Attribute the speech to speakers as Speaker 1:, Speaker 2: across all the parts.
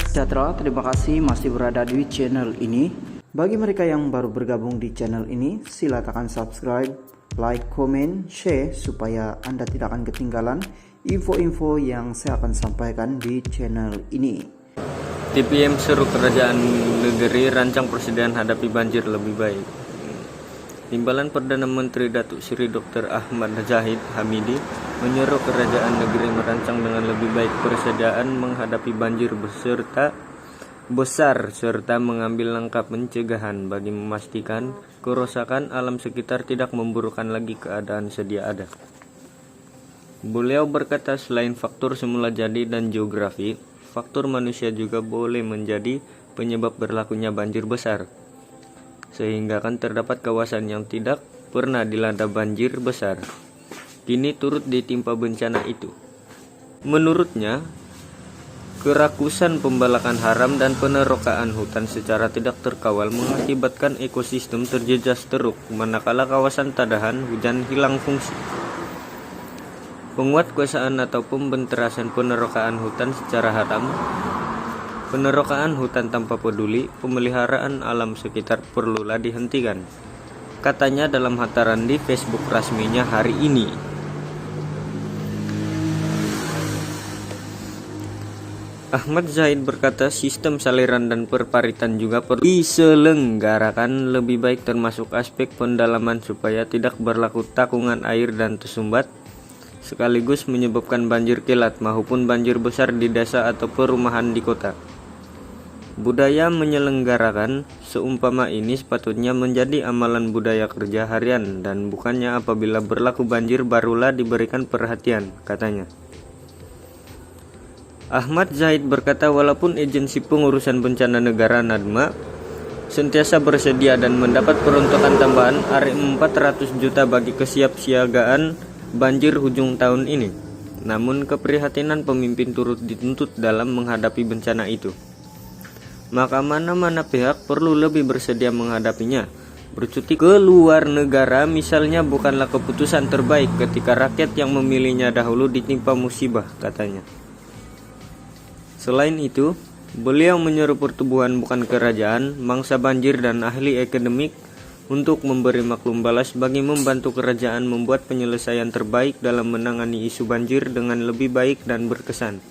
Speaker 1: Sejahtera, terima kasih masih berada di channel ini. Bagi mereka yang baru bergabung di channel ini, sila tekan subscribe, like, komen, share supaya Anda tidak akan ketinggalan info-info yang saya akan sampaikan di channel ini.
Speaker 2: TPM seru kerajaan negeri rancang Presiden hadapi banjir lebih baik. Timbalan Perdana Menteri Datuk Seri Dr. Ahmad Zahid Hamidi menyeru kerajaan negeri merancang dengan lebih baik persediaan menghadapi banjir besar serta mengambil langkah pencegahan bagi memastikan kerusakan alam sekitar tidak memburukkan lagi keadaan sedia ada. Beliau berkata selain faktor semula jadi dan geografi, faktor manusia juga boleh menjadi penyebab berlakunya banjir besar. Sehingga kan terdapat kawasan yang tidak pernah dilanda banjir besar, kini turut ditimpa bencana itu. Menurutnya, kerakusan pembalakan haram dan penerokaan hutan secara tidak terkawal mengakibatkan ekosistem terjejas teruk, manakala kawasan tadahan hujan hilang fungsi. Penguatkuasaan atau pembenterasan penerokaan hutan secara haram, penerokaan hutan tanpa peduli, pemeliharaan alam sekitar perlulah dihentikan, katanya dalam hantaran di Facebook resminya hari ini. Ahmad Zahid berkata sistem saliran dan perparitan juga perlu diselenggarakan lebih baik, termasuk aspek pendalaman supaya tidak berlaku takungan air dan tersumbat sekaligus menyebabkan banjir kilat maupun banjir besar di desa atau perumahan di kota. Budaya menyelenggarakan seumpama ini sepatutnya menjadi amalan budaya kerja harian dan bukannya apabila berlaku banjir barulah diberikan perhatian, katanya. Ahmad Zahid berkata walaupun Agensi Pengurusan Bencana Negara (NADMA) sentiasa bersedia dan mendapat peruntukan tambahan Rp400 juta bagi kesiapsiagaan banjir hujung tahun ini, namun keprihatinan pemimpin turut dituntut dalam menghadapi bencana itu. Maka mana-mana pihak perlu lebih bersedia menghadapinya. Bercuti ke luar negara misalnya bukanlah keputusan terbaik ketika rakyat yang memilihnya dahulu ditimpa musibah, katanya. Selain itu, beliau menyeru pertubuhan bukan kerajaan, mangsa banjir dan ahli akademik untuk memberi maklum balas bagi membantu kerajaan membuat penyelesaian terbaik dalam menangani isu banjir dengan lebih baik dan berkesan.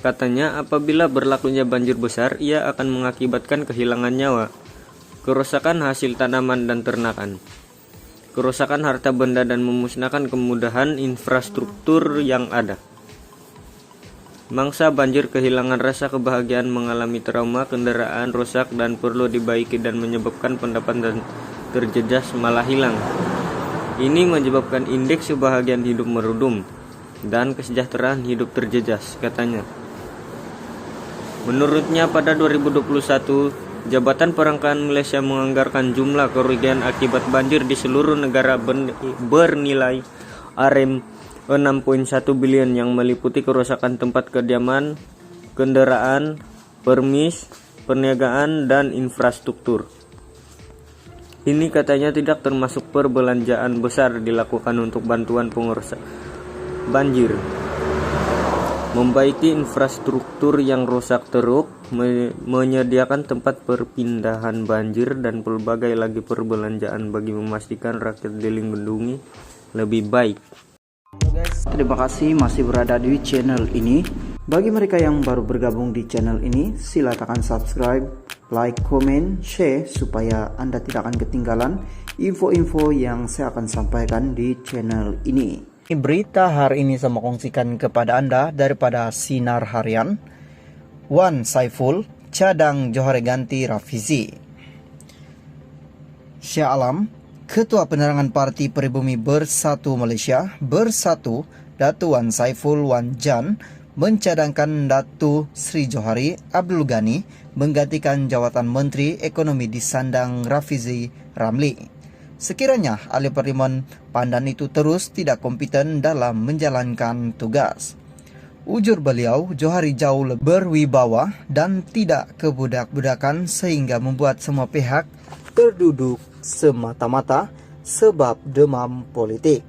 Speaker 2: Katanya apabila berlakunya banjir besar, ia akan mengakibatkan kehilangan nyawa, kerusakan hasil tanaman dan ternakan, kerusakan harta benda dan memusnahkan kemudahan infrastruktur yang ada. Mangsa banjir kehilangan rasa kebahagiaan, mengalami trauma, kendaraan rusak dan perlu dibaiki dan menyebabkan pendapatan terjejas malah hilang. Ini menyebabkan indeks kebahagiaan hidup merudum dan kesejahteraan hidup terjejas, katanya. Menurutnya pada 2021, Jabatan Perangkaan Malaysia menganggarkan jumlah kerugian akibat banjir di seluruh negara bernilai Rm6.1 bilion yang meliputi kerusakan tempat kediaman, kendaraan, permis, perniagaan, dan infrastruktur. Ini katanya tidak termasuk perbelanjaan besar dilakukan untuk bantuan pengurusan banjir, membaiki infrastruktur yang rusak teruk, menyediakan tempat perpindahan banjir, dan berbagai lagi perbelanjaan bagi memastikan rakyat dilindungi lebih baik.
Speaker 1: Terima kasih masih berada di channel ini. Bagi mereka yang baru bergabung di channel ini, sila tekan subscribe, like, komen, share supaya Anda tidak akan ketinggalan info-info yang saya akan sampaikan di channel ini. Berita hari ini saya mau kongsikan kepada Anda daripada Sinar Harian. Wan Saiful cadang Johor ganti Rafizi. Syah Alam, Ketua Penerangan Parti Peribumi Bersatu Malaysia Bersatu, Datuk Wan Saiful Wan Jan mencadangkan Datuk Sri Johari Abdul Ghani menggantikan jawatan Menteri Ekonomi di sandang Rafizi Ramli. Sekiranya ahli parlimen pandan itu terus tidak kompeten dalam menjalankan tugas. Ujur beliau, Johari jauh lebih berwibawa dan tidak kebudak-budakan sehingga membuat semua pihak terduduk semata-mata sebab demam politik.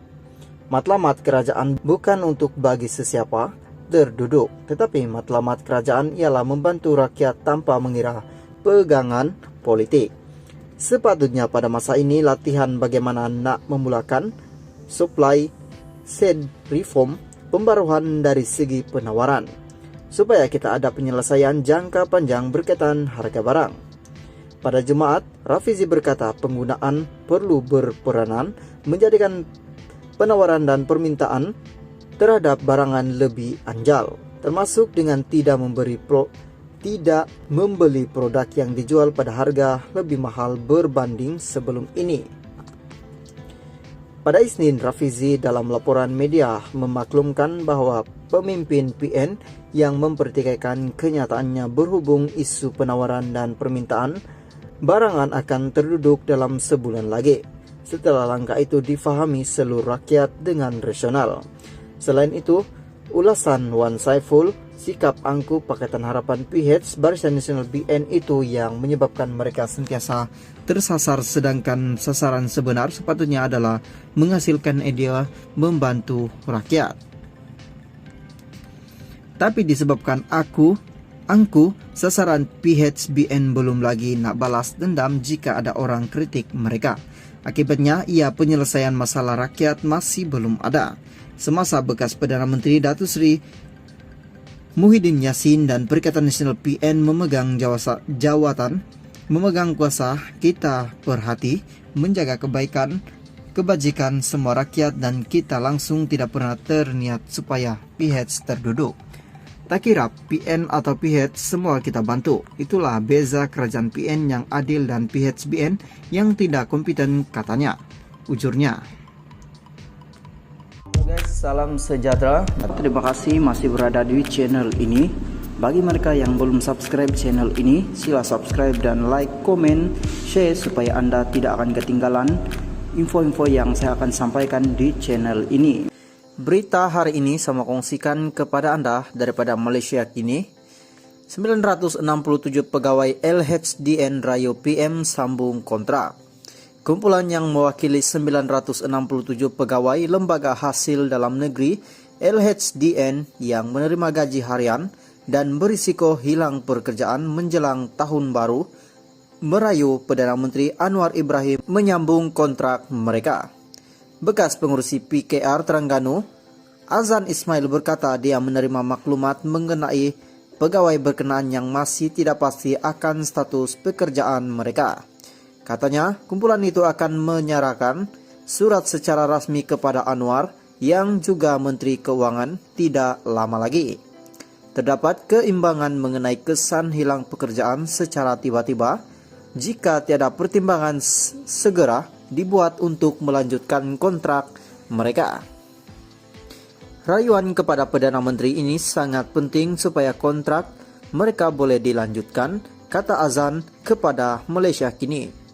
Speaker 1: Matlamat kerajaan bukan untuk bagi sesiapa, terduduk. Tetapi matlamat kerajaan ialah membantu rakyat tanpa mengira pegangan politik. Sepatutnya pada masa ini latihan bagaimana nak memulakan supply side reform, pembaruan dari segi penawaran, supaya kita ada penyelesaian jangka panjang berkaitan harga barang. Pada Jumaat, Rafizi berkata penggunaan perlu berperanan menjadikan penawaran dan permintaan terhadap barangan lebih anjal, termasuk dengan tidak membeli produk yang dijual pada harga lebih mahal berbanding sebelum ini. Pada Isnin, Rafizi dalam laporan media memaklumkan bahwa pemimpin PN yang mempertikaikan kenyataannya berhubung isu penawaran dan permintaan barangan akan terduduk dalam sebulan lagi, setelah langkah itu difahami seluruh rakyat dengan rasional. Selain itu, ulasan Wan Saiful, sikap angkuh Pakatan Harapan PH Barisan Nasional BN itu yang menyebabkan mereka sentiasa tersasar, sedangkan sasaran sebenar sepatutnya adalah menghasilkan ide membantu rakyat. Tapi disebabkan angkuh, sasaran PHBN belum lagi nak balas dendam jika ada orang kritik mereka. Akibatnya, penyelesaian masalah rakyat masih belum ada. Semasa bekas Perdana Menteri Datuk Seri Muhyiddin Yassin dan Perikatan Nasional PN memegang kuasa, kita perhati menjaga kebajikan semua rakyat dan kita langsung tidak pernah terniat supaya PH terduduk. Tak kira PN atau PH, semua kita bantu. Itulah beza kerajaan PN yang adil dan PHBN yang tidak kompeten, katanya, ujurnya. Guys, salam sejahtera. Terima kasih masih berada di channel ini. Bagi mereka yang belum subscribe channel ini, sila subscribe dan like, komen, share supaya Anda tidak akan ketinggalan info-info yang saya akan sampaikan di channel ini. Berita hari ini saya kongsikan kepada Anda daripada Malaysia kini. 967 pegawai LHDN Rayo PM sambung kontrak. Kumpulan yang mewakili 967 pegawai lembaga hasil dalam negeri LHDN yang menerima gaji harian dan berisiko hilang pekerjaan menjelang tahun baru merayu Perdana Menteri Anwar Ibrahim menyambung kontrak mereka. Bekas pengurusi PKR Terengganu, Azan Ismail berkata dia menerima maklumat mengenai pegawai berkenaan yang masih tidak pasti akan status pekerjaan mereka. Katanya, kumpulan itu akan menyerahkan surat secara rasmi kepada Anwar yang juga Menteri Keuangan tidak lama lagi. Terdapat keimbangan mengenai kesan hilang pekerjaan secara tiba-tiba jika tiada pertimbangan segera dibuat untuk melanjutkan kontrak mereka. Rayuan kepada Perdana Menteri ini sangat penting supaya kontrak mereka boleh dilanjutkan, kata Azan kepada Malaysia kini.